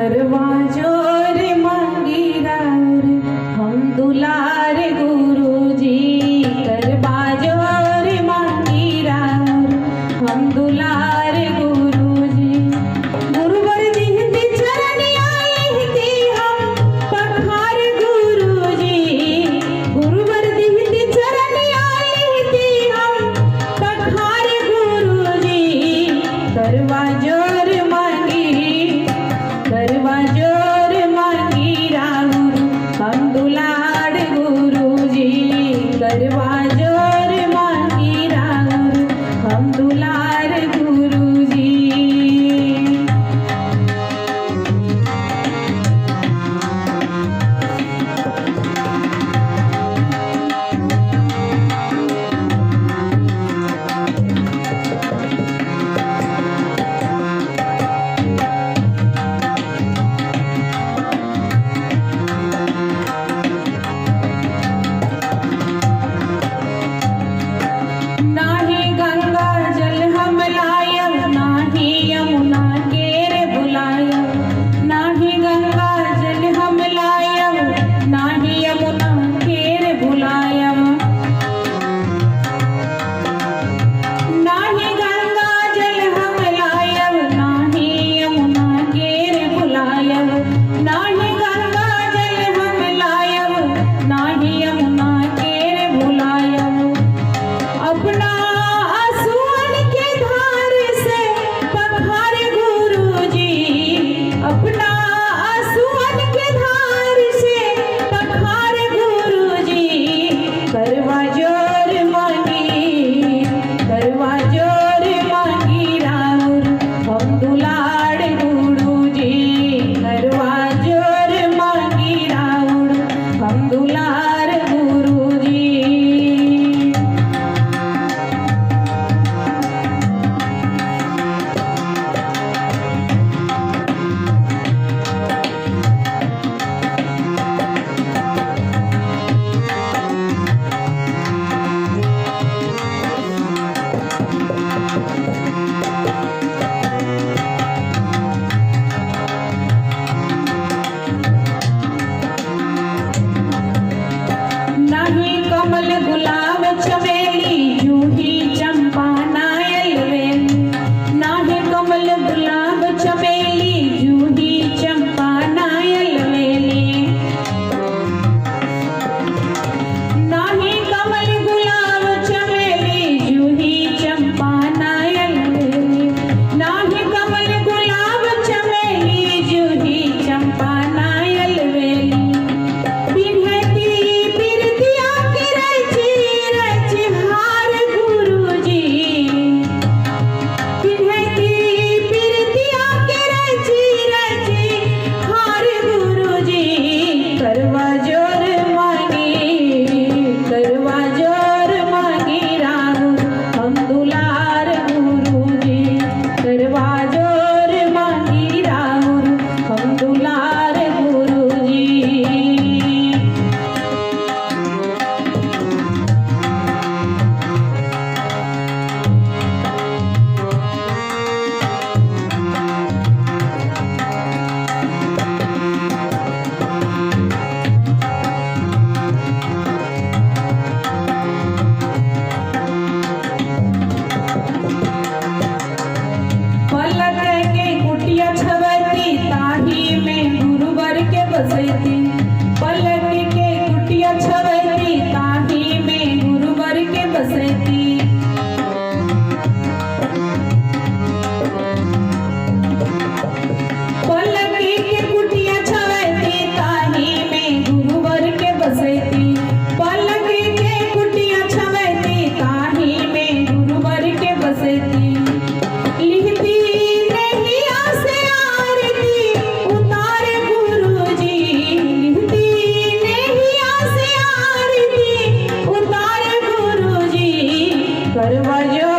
करवा जोर मांगी राउर हम दुलार गुरुजी। करवा जोर मांगी राउर हम दुलार गुरुजी। गुरुवर दिहती चरनिया लिहती हम पखार गुरुजी। गुरुवर दिहती चरनिया लिहती हम पखार गुरुजी। करवा जोर करवा जोर मांगी राउर हम दुलार गुरुजी। करवा जोर मांगी राउर हम दुलार गुरुजी। नाही गंगा जल हम लायब नाही यमुना केर बुलायब। नाही गंगा जल हम लायब नाही यमुना केर बुलायब। नाही गंगा जल हम लायब नाही यमुना केर बुलायब। नाही गंगा जल हम लायब नाही यमुना केर बुलायब। अपना आंसुओं के धार से पखार गुरुजी। अपना आंसुओं के धार से पखार गुरुजी। करवा जोर मांगी राउर हम दुलार गुरुजी। करवा जोर मांगी राउर हम दुलार गुरुजी। नाही कमल गुलाब चमेली जूही चंपा नायल वेली। नाही कमल गुलाब चमेली जूही चंपा नायल वेली। नाही कमल गुलाब चमेली जूही चंपा नायल वेली। नाही कमल गुलाब चमेली जूही चंपा नायल वेली। पलक के कुटिया छवैती ताही में गुरुवर के बसैती। पलक के कुटिया छवैती ताही में गुरुवर के बसैती। पलक के कुटिया छवैती ताही में गुरुवर के बसैती। लिहती नैया से आरती उतार गुरुजी। लिहती नैया से आरती उतार गुरुजी। करवा जो